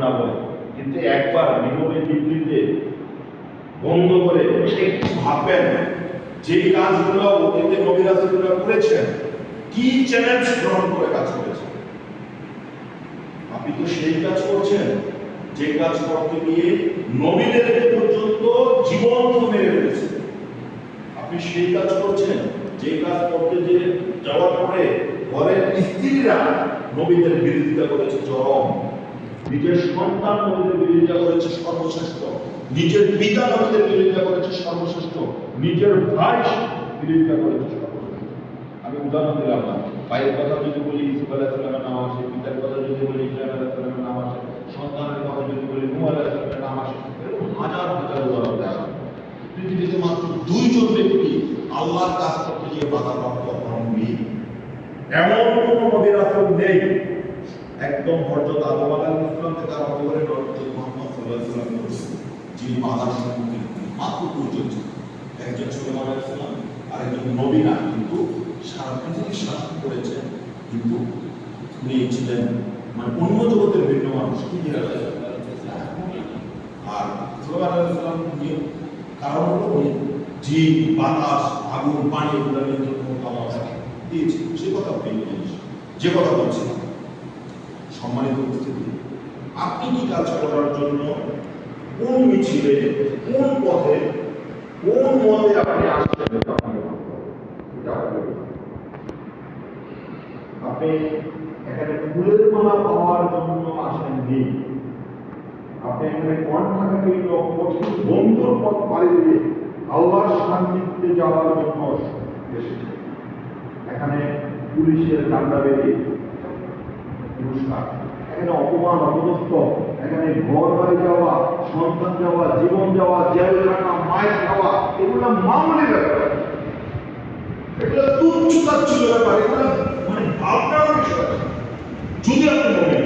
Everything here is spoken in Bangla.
না বলে, কিন্তু একবার নীরবে নিভৃতে বন্ধ করে একটু ভাববেন যে কাজগুলো অতীতে নবী রাসূলরা করেছেন, কি চ্যালেঞ্জ গ্রহণ করে কাজ করেছেন। আপনি তো সেই কাজ করছেন যে কাজ করতে গিয়ে নবীদেরকে পর্যন্ত জীবন্ত মেরে ফেলেছে। আপনি সেই কাজ করছেন যে কাজ করতে যে যাওয়ার পরে ঘরের স্ত্রীরা নবীদের বিরোধিতা করেছে চরম, নিজের সন্তান নবীদের বিরোধিতা করেছে সর্বশ্রেষ্ঠ, নিজের পিতা নবীদের বিরোধিতা করেছে সর্বশ্রেষ্ঠ, নিজের ভাই বিরোধিতা করেছে সর্বশ্রেষ্ঠ। আমি উদাহরণ দিলাম না, ভাইয়ের কথা যদি বলি ইউসুফ আলাইহিস সালামের নাম আসে, পিতার কথা যদি বলি ইব্রাহিম আলাইহিস সালামের নাম আসে, সন্তানের কথা যদি বলি নূহ আলাইহিস সালামের নাম আসে, এরকম হাজার হাজার উদাহরণ দেওয়া। পৃথিবীতে মাত্র দুইজন ব্যক্তি আল্লাহর কাজ করতে গিয়ে বাধাপ্রাপ্ত হননি, এমন কোন নবী রাসূল নেই। একদম হযরত আদম আলাইহিস সালাম থেকে আরম্ভ করে হযরত মুহাম্মদ সাল্লাল্লাহু আলাইহি ওয়াসাল্লাম যিনি বাধার সম্মুখীন মাত্র দুইজন ছিলেন, একজন সুলাইমান আলাইহিস সালাম আর একজন নবী না, কিন্তু সারা পৃথিবী শাসন করেছেন, কিন্তু উনি ছিলেন মানে অন্য জগতের ভিন্ন মানুষ। কি আর সুলাইমান আলাইহিস সালাম কারণ হলো উনি জিন, বাতাস, আগুন, পানি এগুলো নিয়ন্ত্রণ ক্ষমতা দিয়েছে। সে কথা ভিন্ন জিনিস, যে কথা বলছিলাম। সম্মানিত উপস্থিতি, আপনি কি কাজ করার জন্য কোন মিছিলে, কোন পথে, কোন মতে আপনি আসছেন, আপনি এখানে ফুলের মালা পাওয়ার জন্য আসেননি, আপনি এখানে কণ্ঠাকাকীর্ণ কঠিন বন্ধুর পথ পাড়ি দিয়ে আল্লাহর সান্নিধ্যে যাওয়ার জন্য এসেছেন। এখানে পুলিশের ডান্ডা বেরিয়ে পুরস্কার, এখানে অপমান, অপদস্থ, এখানে ঘর বাড়ি যাওয়া, সন্তান যাওয়া, জীবন যাওয়া, জেল থাকা, মায়ের খাওয়া, এগুলো মামুলি ব্যাপার, এগুলো তুচ্ছ তাচ্ছিল্য ব্যাপার, এগুলো মানে ভাবনার বিষয়। যদি আপনি মনে